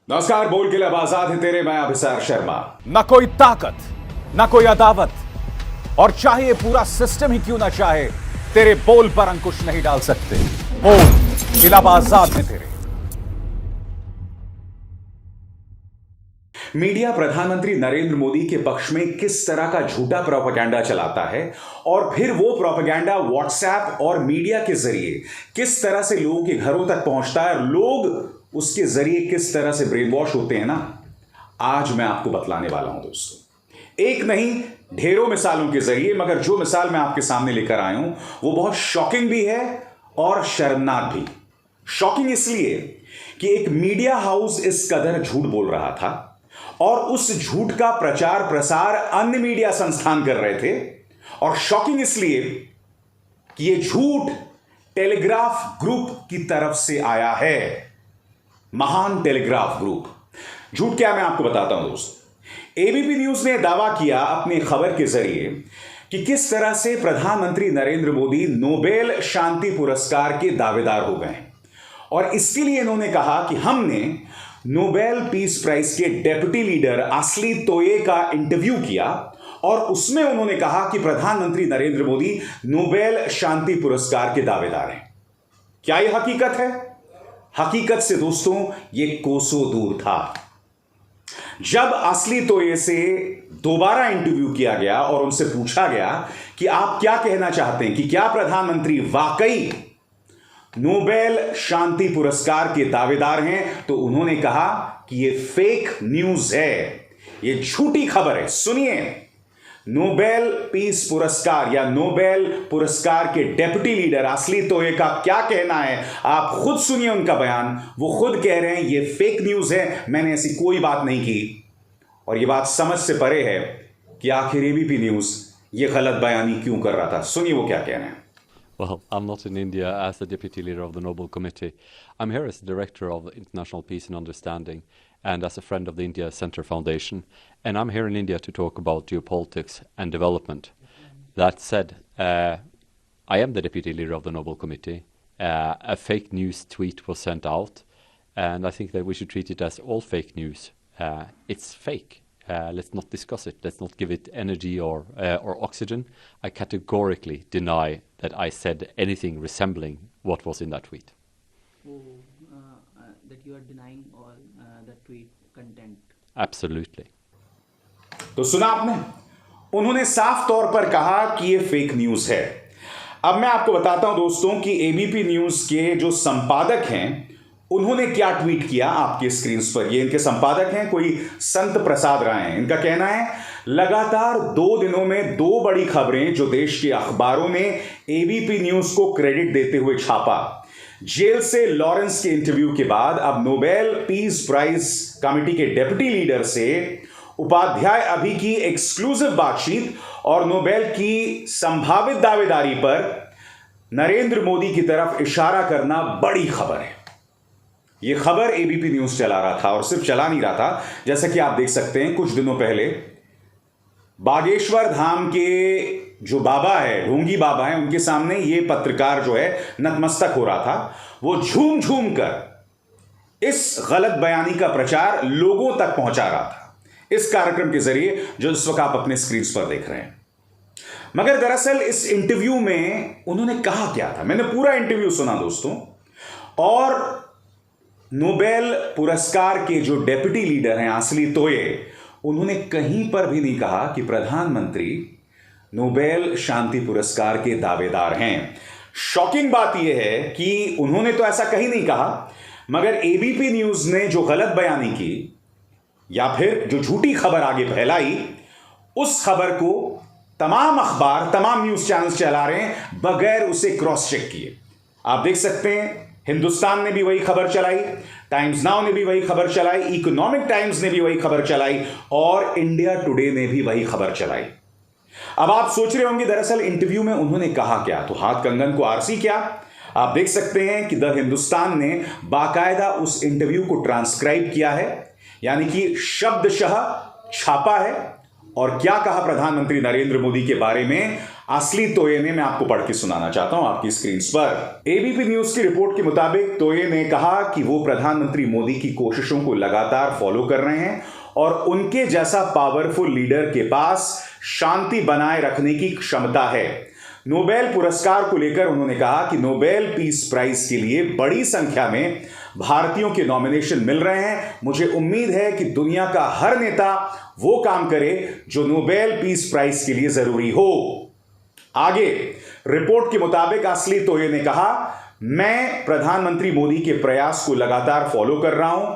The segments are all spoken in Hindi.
नमस्कार। बोल के लब आजाद है तेरे, मैं अभिसार शर्मा। ना कोई ताकत, ना कोई अदावत, और चाहे ये पूरा सिस्टम ही क्यों ना चाहे, तेरे बोल पर अंकुश नहीं डाल सकते। बोल के लब आजाद है तेरे। मीडिया प्रधानमंत्री नरेंद्र मोदी के पक्ष में किस तरह का झूठा प्रोपेगेंडा चलाता है और फिर वो प्रोपेगेंडा व्हाट्सएप और मीडिया के जरिए किस तरह से लोगों के घरों तक पहुंचता है और लोग उसके जरिए किस तरह से ब्रेन वॉश होते हैं ना, आज मैं आपको बतलाने वाला हूं दोस्तों। एक नहीं, ढेरों मिसालों के जरिए, मगर जो मिसाल मैं आपके सामने लेकर आया हूं वो बहुत शॉकिंग भी है और शर्मनाक भी। शॉकिंग इसलिए कि एक मीडिया हाउस इस कदर झूठ बोल रहा था और उस झूठ का प्रचार प्रसार अन्य मीडिया संस्थान कर रहे थे, और शॉकिंग इसलिए कि यह झूठ टेलीग्राफ ग्रुप की तरफ से आया है। महान टेलीग्राफ ग्रुप। झूठ क्या, मैं आपको बताता हूं दोस्तों। एबीपी न्यूज ने दावा किया अपनी खबर के जरिए कि किस तरह से प्रधानमंत्री नरेंद्र मोदी नोबेल शांति पुरस्कार के दावेदार हो गए, और इसके लिए इन्होंने कहा कि हमने नोबेल पीस प्राइज के डेप्यूटी लीडर असली तोये का इंटरव्यू किया और उसमें उन्होंने कहा कि प्रधानमंत्री नरेंद्र मोदी नोबेल शांति पुरस्कार के दावेदार हैं। क्या यह हकीकत है? हकीकत से दोस्तों यह कोसों दूर था। जब असली तोये से दोबारा इंटरव्यू किया गया और उनसे पूछा गया कि आप क्या कहना चाहते हैं कि क्या प्रधानमंत्री वाकई नोबेल शांति पुरस्कार के दावेदार हैं, तो उन्होंने कहा कि यह फेक न्यूज है, यह झूठी खबर है। सुनिए, नोबेल पीस पुरस्कार या नोबेल पुरस्कार के डेप्यूटी लीडर असली तोये का क्या कहना है, आप खुद सुनिए उनका बयान। वो खुद कह रहे हैं यह फेक न्यूज है, मैंने ऐसी कोई बात नहीं की। और यह बात समझ से परे है कि आखिर एबीपी न्यूज यह गलत बयानी क्यों कर रहा था। सुनिए वो क्या कह रहे हैं। Well, I'm not in India as the deputy leader of the Nobel Committee. I'm here as the director of International Peace and Understanding and as a friend of the India Center Foundation. And I'm here in India to talk about geopolitics and development. That said, I am the deputy leader of the Nobel Committee. A fake news tweet was sent out, and I think that we should treat it as all fake news. It's fake. Let's not discuss it. Let's not give it energy or oxygen. I categorically deny that I said anything resembling what was in that tweet. So, that you are denying all the tweet content? Absolutely. तो सुना आपने, उन्होंने साफ तौर पर कहा कि यह फेक न्यूज है। अब मैं आपको बताता हूं दोस्तों कि एबीपी न्यूज के जो संपादक हैं उन्होंने क्या ट्वीट किया आपके स्क्रीन पर। ये इनके संपादक हैं, कोई संत प्रसाद राय हैं। इनका कहना है, लगातार 2 दिनों में 2 बड़ी खबरें जो देश के अखबारों ने एबीपी न्यूज को क्रेडिट देते हुए छापा। जेल से लॉरेंस के इंटरव्यू के बाद अब नोबेल पीस प्राइज कमेटी के डेप्यूटी लीडर से उपाध्याय अभी की एक्सक्लूसिव बातचीत और नोबेल की संभावित दावेदारी पर नरेंद्र मोदी की तरफ इशारा करना बड़ी खबर है। यह खबर एबीपी न्यूज चला रहा था, और सिर्फ चला नहीं रहा था, जैसा कि आप देख सकते हैं कुछ दिनों पहले बागेश्वर धाम के जो बाबा है, ढोंगी बाबा है, उनके सामने ये पत्रकार जो है नतमस्तक हो रहा था। वो झूम झूम कर इस गलत बयानी का प्रचार लोगों तक पहुंचा रहा था इस कार्यक्रम के जरिए जो इस वक्त आप अपने स्क्रीन पर देख रहे हैं। मगर दरअसल इस इंटरव्यू में उन्होंने कहा क्या था, मैंने पूरा इंटरव्यू सुना दोस्तों, और नोबेल पुरस्कार के जो डेप्यूटी लीडर हैं असली तोये, उन्होंने कहीं पर भी नहीं कहा कि प्रधानमंत्री नोबेल शांति पुरस्कार के दावेदार हैं। शॉकिंग बात यह है कि उन्होंने तो ऐसा कहीं नहीं कहा, मगर एबीपी न्यूज ने जो गलत बयानी की या फिर जो झूठी खबर आगे फैलाई, उस खबर को तमाम अखबार, तमाम न्यूज चैनल्स चला रहे हैं बगैर उसे क्रॉस चेक किए। आप देख सकते हैं हिंदुस्तान ने भी वही खबर चलाई, टाइम्स नाउ ने भी वही खबर चलाई, इकोनॉमिक टाइम्स ने भी वही खबर चलाई, और इंडिया टुडे ने भी वही खबर चलाई। अब आप सोच रहे होंगे दरअसल इंटरव्यू में उन्होंने कहा क्या, तो हाथ कंगन को आरसी क्या। आप देख सकते हैं कि द हिंदुस्तान ने बाकायदा उस इंटरव्यू को ट्रांसक्राइब किया है, यानी कि शब्दशः छापा है, और क्या कहा प्रधानमंत्री नरेंद्र मोदी के बारे में असली तोये मैं आपको पढ़ के सुनाना चाहता हूं आपकी स्क्रीन पर। एबीपी न्यूज की रिपोर्ट के मुताबिक तोये ने कहा कि वो प्रधानमंत्री मोदी की कोशिशों को लगातार फॉलो कर रहे हैं और उनके जैसा पावरफुल लीडर के पास शांति बनाए रखने की क्षमता है। नोबेल पुरस्कार को लेकर उन्होंने कहा कि नोबेल पीस प्राइज के लिए बड़ी संख्या में भारतीयों के नॉमिनेशन मिल रहे हैं। मुझे उम्मीद है कि दुनिया का हर नेता वो काम करे जो नोबेल पीस प्राइज के लिए जरूरी हो। आगे रिपोर्ट के मुताबिक असली तोये ने कहा, मैं प्रधानमंत्री मोदी के प्रयास को लगातार फॉलो कर रहा हूं।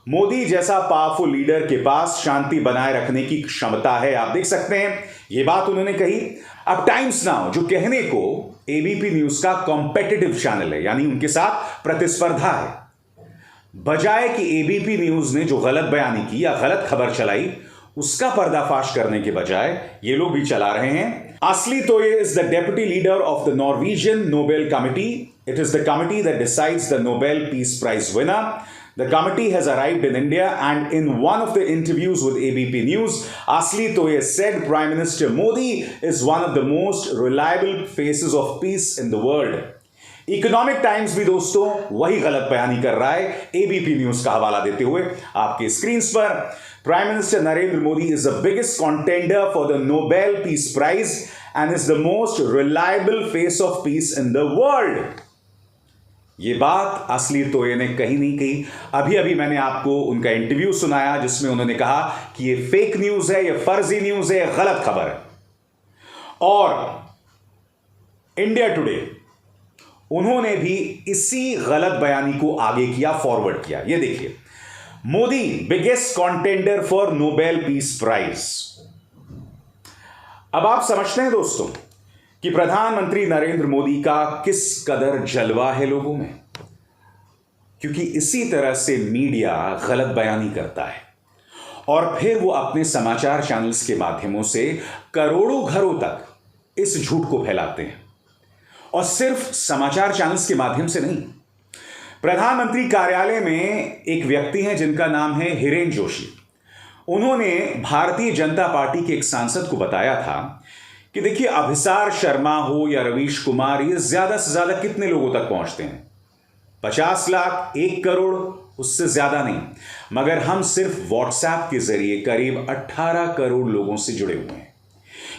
मोदी जैसा पावरफुल लीडर के पास शांति बनाए रखने की क्षमता है। आप देख सकते हैं यह बात उन्होंने कही। अब टाइम्स नाउ जो कहने को एबीपी न्यूज का कॉम्पिटिटिव चैनल है, यानी उनके साथ प्रतिस्पर्धा है, बजाय कि एबीपी न्यूज ने जो गलत बयानी की या गलत खबर चलाई उसका पर्दाफाश करने के बजाय ये लोग भी चला रहे हैं। असली तोये is the deputy leader of the Norwegian Nobel Committee. It is the committee that decides the Nobel Peace Prize winner. The committee has arrived in India, and in one of the interviews with ABP News, Asli Toye said Prime Minister Modi is one of the most reliable faces of peace in the world. Economic times भी दोस्तों वही गलत बयानी कर रहा है एबीपी न्यूज का हवाला देते हुए आपके स्क्रीन पर। Prime minister Narendra Modi is the biggest contender for the Nobel peace prize and is the most reliable face of peace in the world. यह बात असली तोये ने कहीं नहीं कही। अभी अभी मैंने आपको उनका इंटरव्यू सुनाया जिसमें उन्होंने कहा कि यह फेक न्यूज है, यह फर्जी न्यूज है, यह गलत खबर है। और इंडिया टुडे उन्होंने भी इसी गलत बयानी को आगे किया, फॉरवर्ड किया। ये देखिए, Modi biggest contender for Nobel peace prize. अब आप समझते हैं दोस्तों कि प्रधानमंत्री नरेंद्र मोदी का किस कदर जलवा है लोगों में, क्योंकि इसी तरह से मीडिया गलत बयानी करता है और फिर वो अपने समाचार चैनल्स के माध्यमों से करोड़ों घरों तक इस झूठ को फैलाते हैं। और सिर्फ समाचार चैनल्स के माध्यम से नहीं, प्रधानमंत्री कार्यालय में एक व्यक्ति हैं जिनका नाम है हिरेन जोशी। उन्होंने भारतीय जनता पार्टी के एक सांसद को बताया था कि देखिए, अभिसार शर्मा हो या रवीश कुमार, ये ज्यादा से ज्यादा कितने लोगों तक पहुंचते हैं? 50 लाख, 1 करोड़, उससे ज्यादा नहीं। मगर हम सिर्फ व्हाट्सएप के जरिए करीब 18 करोड़ लोगों से जुड़े हुए हैं।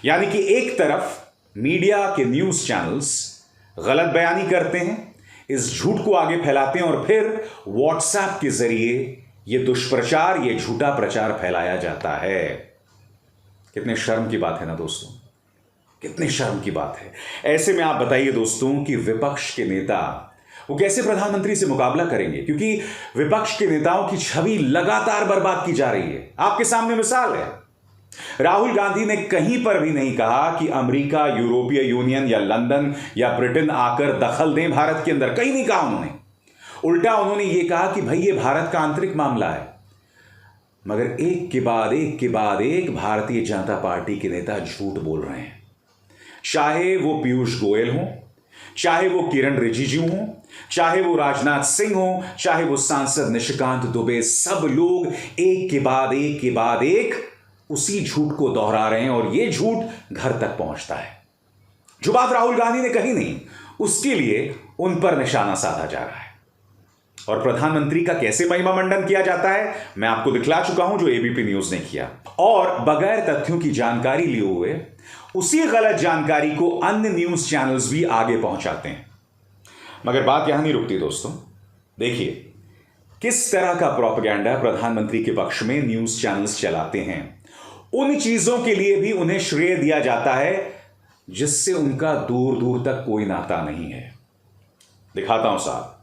यानी कि एक तरफ मीडिया के न्यूज चैनल्स गलत बयानी करते हैं, इस झूठ को आगे फैलाते हैं और फिर व्हाट्सएप के जरिए यह दुष्प्रचार, यह झूठा प्रचार फैलाया जाता है। कितने शर्म की बात है ना दोस्तों, कितने शर्म की बात है। ऐसे में आप बताइए दोस्तों कि विपक्ष के नेता वो कैसे प्रधानमंत्री से मुकाबला करेंगे, क्योंकि विपक्ष के नेताओं की छवि लगातार बर्बाद की जा रही है। आपके सामने मिसाल है, राहुल गांधी ने कहीं पर भी नहीं कहा कि अमेरिका, यूरोपीय यूनियन या लंदन या ब्रिटेन आकर दखल दें भारत के अंदर, कहीं नहीं कहा उन्होंने। उल्टा उन्होंने यह कहा कि भाई ये भारत का आंतरिक मामला है। मगर एक के बाद एक भारतीय जनता पार्टी के नेता झूठ बोल रहे हैं, चाहे वो पीयूष गोयल हो, चाहे वो किरण रिजिजू हो, चाहे वो राजनाथ सिंह हो, चाहे वो सांसद निशिकांत दुबे, सब लोग एक के बाद एक उसी झूठ को दोहरा रहे हैं और यह झूठ घर तक पहुंचता है। जो बात राहुल गांधी ने कही नहीं, उसके लिए उन पर निशाना साधा जा रहा है। और प्रधानमंत्री का कैसे महिमा मंडन किया जाता है मैं आपको दिखला चुका हूं, जो एबीपी न्यूज ने किया। और बगैर तथ्यों की जानकारी लिए हुए उसी गलत जानकारी को अन्य न्यूज चैनल्स भी आगे पहुंचाते हैं। मगर बात यहां नहीं रुकती दोस्तों। देखिए किस तरह का प्रोपेगेंडा प्रधानमंत्री के पक्ष में न्यूज चैनल्स चलाते हैं। उन चीजों के लिए भी उन्हें श्रेय दिया जाता है जिससे उनका दूर दूर तक कोई नाता नहीं है। दिखाता हूं साहब,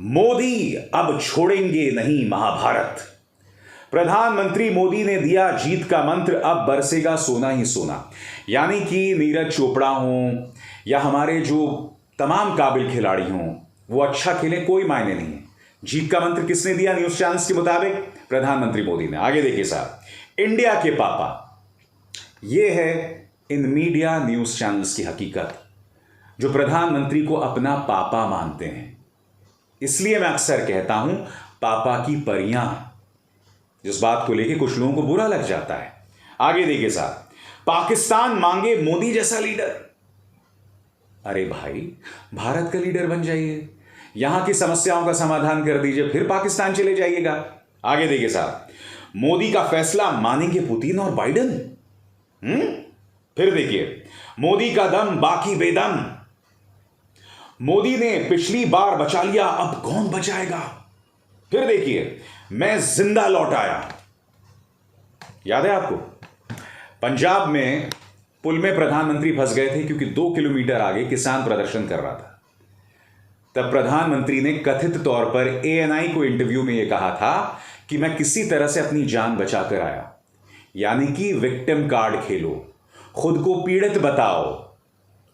मोदी अब छोड़ेंगे नहीं महाभारत। प्रधानमंत्री मोदी ने दिया जीत का मंत्र, अब बरसेगा सोना ही सोना। यानी कि नीरज चोपड़ा हो या हमारे जो तमाम काबिल खिलाड़ी हों, वो अच्छा खेले, कोई मायने नहीं है। जीत का मंत्र किसने दिया न्यूज चैनल्स के मुताबिक? प्रधानमंत्री मोदी ने। आगे देखिए साहब, इंडिया के पापा, यह है इन मीडिया न्यूज चैनल्स की हकीकत, जो प्रधानमंत्री को अपना पापा मानते हैं। इसलिए मैं अक्सर कहता हूं पापा की परियां, जिस बात को लेकर कुछ लोगों को बुरा लग जाता है। आगे देखिए साहब, पाकिस्तान मांगे मोदी जैसा लीडर। अरे भाई, भारत का लीडर बन जाइए, यहां की समस्याओं का समाधान कर दीजिए, फिर पाकिस्तान चले जाइएगा। आगे देखिए साहब, मोदी का फैसला मानेंगे पुतिन और बाइडेन। फिर देखिए, मोदी का दम बाकी बेदम। मोदी ने पिछली बार बचा लिया, अब कौन बचाएगा। फिर देखिए, मैं जिंदा लौट आया। याद है आपको, पंजाब में पुल में प्रधानमंत्री फंस गए थे क्योंकि 2 किलोमीटर आगे किसान प्रदर्शन कर रहा था। तब प्रधानमंत्री ने कथित तौर पर ANI को इंटरव्यू में यह कहा था कि मैं किसी तरह से अपनी जान बचाकर आया, यानी कि विक्टिम कार्ड खेलो, खुद को पीड़ित बताओ।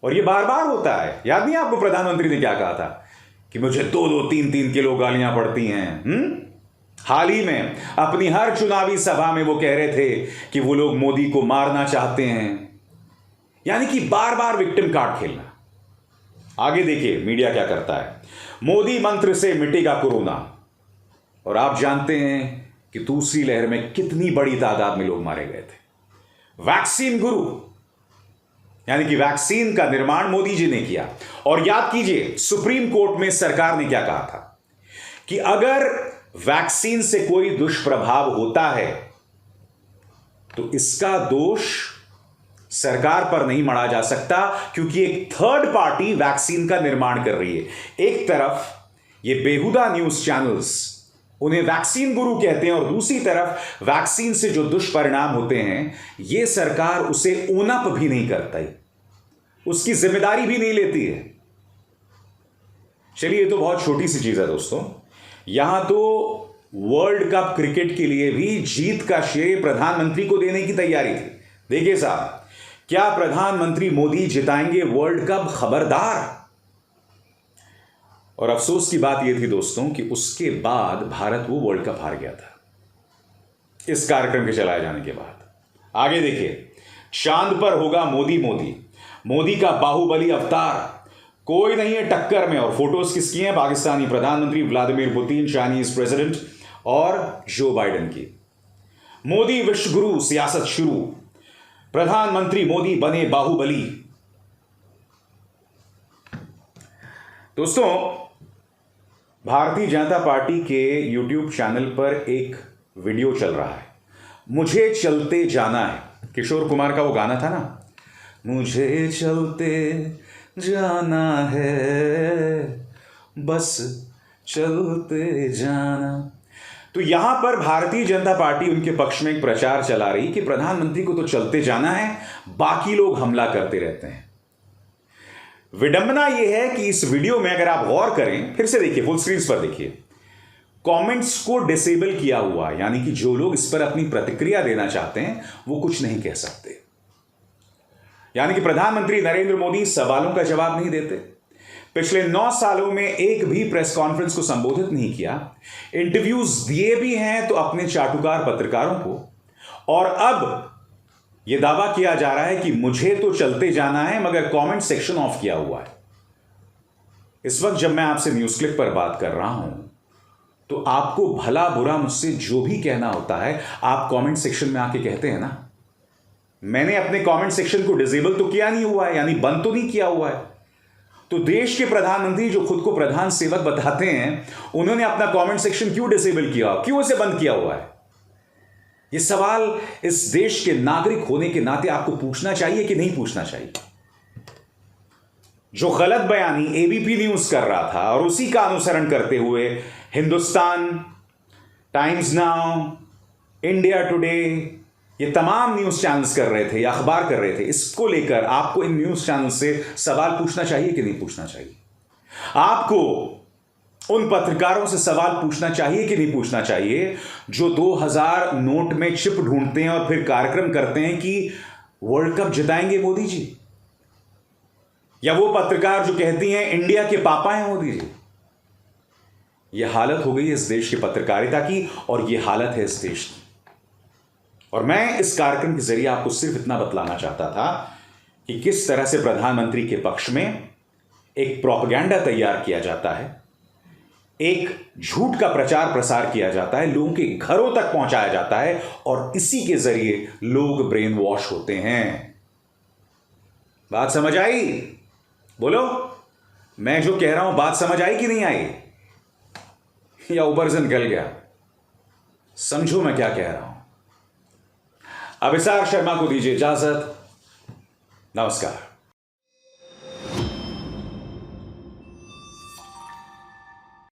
और यह बार बार होता है। याद नहीं आपको प्रधानमंत्री ने क्या कहा था कि मुझे 2-2, 3-3 किलो गालियां पड़ती हैं। हाल ही में अपनी हर चुनावी सभा में वो कह रहे थे कि वो लोग मोदी को मारना चाहते हैं, यानी कि बार बार विक्टिम कार्ड खेलना। आगे देखिए मीडिया क्या करता है। मोदी मंत्र से मिटेगा कोरोना, और आप जानते हैं कि दूसरी लहर में कितनी बड़ी तादाद में लोग मारे गए थे। वैक्सीन गुरु, यानी कि वैक्सीन का निर्माण मोदी जी ने किया। और याद कीजिए, सुप्रीम कोर्ट में सरकार ने क्या कहा था कि अगर वैक्सीन से कोई दुष्प्रभाव होता है तो इसका दोष सरकार पर नहीं मढ़ा जा सकता, क्योंकि एक थर्ड पार्टी वैक्सीन का निर्माण कर रही है। एक तरफ ये बेहुदा न्यूज चैनल्स उन्हें वैक्सीन गुरु कहते हैं, और दूसरी तरफ वैक्सीन से जो दुष्परिणाम होते हैं ये सरकार उसे ओन अप भी नहीं करता, उसकी जिम्मेदारी भी नहीं लेती है। चलिए, ये तो बहुत छोटी सी चीज है दोस्तों। यहां तो वर्ल्ड कप क्रिकेट के लिए भी जीत का श्रेय प्रधानमंत्री को देने की तैयारी थी। देखिए साहब, क्या प्रधानमंत्री मोदी जिताएंगे वर्ल्ड कप? खबरदार। और अफसोस की बात यह थी दोस्तों कि उसके बाद भारत वो वर्ल्ड कप हार गया था, इस कार्यक्रम के चलाए जाने के बाद। आगे देखिए, चांद पर होगा मोदी मोदी, मोदी का बाहुबली अवतार, कोई नहीं है टक्कर में। और फोटोज किसकी हैं? पाकिस्तानी प्रधानमंत्री व्लादिमीर पुतिन, चाइनीज प्रेसिडेंट और जो बाइडेन की। मोदी विश्वगुरु, सियासत शुरू, प्रधानमंत्री मोदी बने बाहुबली। दोस्तों, भारतीय जनता पार्टी के YouTube चैनल पर एक वीडियो चल रहा है, मुझे चलते जाना है। किशोर कुमार का वो गाना था ना, मुझे चलते जाना है, बस चलते जाना। तो यहां पर भारतीय जनता पार्टी उनके पक्ष में एक प्रचार चला रही कि प्रधानमंत्री को तो चलते जाना है, बाकी लोग हमला करते रहते हैं। विडंबना यह है कि इस वीडियो में अगर आप गौर करें, फिर से देखिए, फुल स्क्रीन पर देखिए, कमेंट्स को डिसेबल किया हुआ, यानी कि जो लोग इस पर अपनी प्रतिक्रिया देना चाहते हैं वो कुछ नहीं कह सकते। यानी कि प्रधानमंत्री नरेंद्र मोदी सवालों का जवाब नहीं देते, पिछले 9 सालों में एक भी प्रेस कॉन्फ्रेंस को संबोधित नहीं किया, इंटरव्यूज दिए भी हैं तो अपने चाटुकार पत्रकारों को, और अब यह दावा किया जा रहा है कि मुझे तो चलते जाना है मगर कमेंट सेक्शन ऑफ किया हुआ है। इस वक्त जब मैं आपसे न्यूज क्लिक पर बात कर रहा हूं तो आपको भला बुरा मुझसे जो भी कहना होता है आप कमेंट सेक्शन में आके कहते हैं ना। मैंने अपने कमेंट सेक्शन को डिसेबल तो किया नहीं हुआ है, यानी बंद तो नहीं किया हुआ है। तो देश के प्रधानमंत्री जो खुद को प्रधान सेवक बताते हैं, उन्होंने अपना कमेंट सेक्शन क्यों डिसेबल किया, क्यों इसे बंद किया हुआ है? यह सवाल इस देश के नागरिक होने के नाते आपको पूछना चाहिए कि नहीं पूछना चाहिए? जो गलत बयानी एबीपी न्यूज कर रहा था और उसी का अनुसरण करते हुए Hindustan, times now, India today, ये तमाम न्यूज चैनल्स कर रहे थे या अखबार कर रहे थे, इसको लेकर आपको इन न्यूज चैनल से सवाल पूछना चाहिए कि नहीं पूछना चाहिए? आपको उन पत्रकारों से सवाल पूछना चाहिए कि नहीं पूछना चाहिए जो 2000 नोट में चिप ढूंढते हैं और फिर कार्यक्रम करते हैं कि वर्ल्ड कप जिताएंगे मोदी जी? या वो पत्रकार जो कहती हैं इंडिया के पापा हैं मोदी जी? यह हालत हो गई है इस देश की पत्रकारिता की, और यह हालत है इस देश की। और मैं इस कार्यक्रम के जरिए आपको सिर्फ इतना बतलाना चाहता था कि किस तरह से प्रधानमंत्री के पक्ष में एक प्रोपेगेंडा तैयार किया जाता है, एक झूठ का प्रचार प्रसार किया जाता है, लोगों के घरों तक पहुंचाया जाता है, और इसी के जरिए लोग ब्रेन वॉश होते हैं। बात समझ आई? बोलो, मैं जो कह रहा हूं बात समझ आई कि नहीं आई, या ऊपर से निकल गया? समझो मैं क्या कह रहा हूं। अभिसार शर्मा को दीजिए इजाजत। नमस्कार।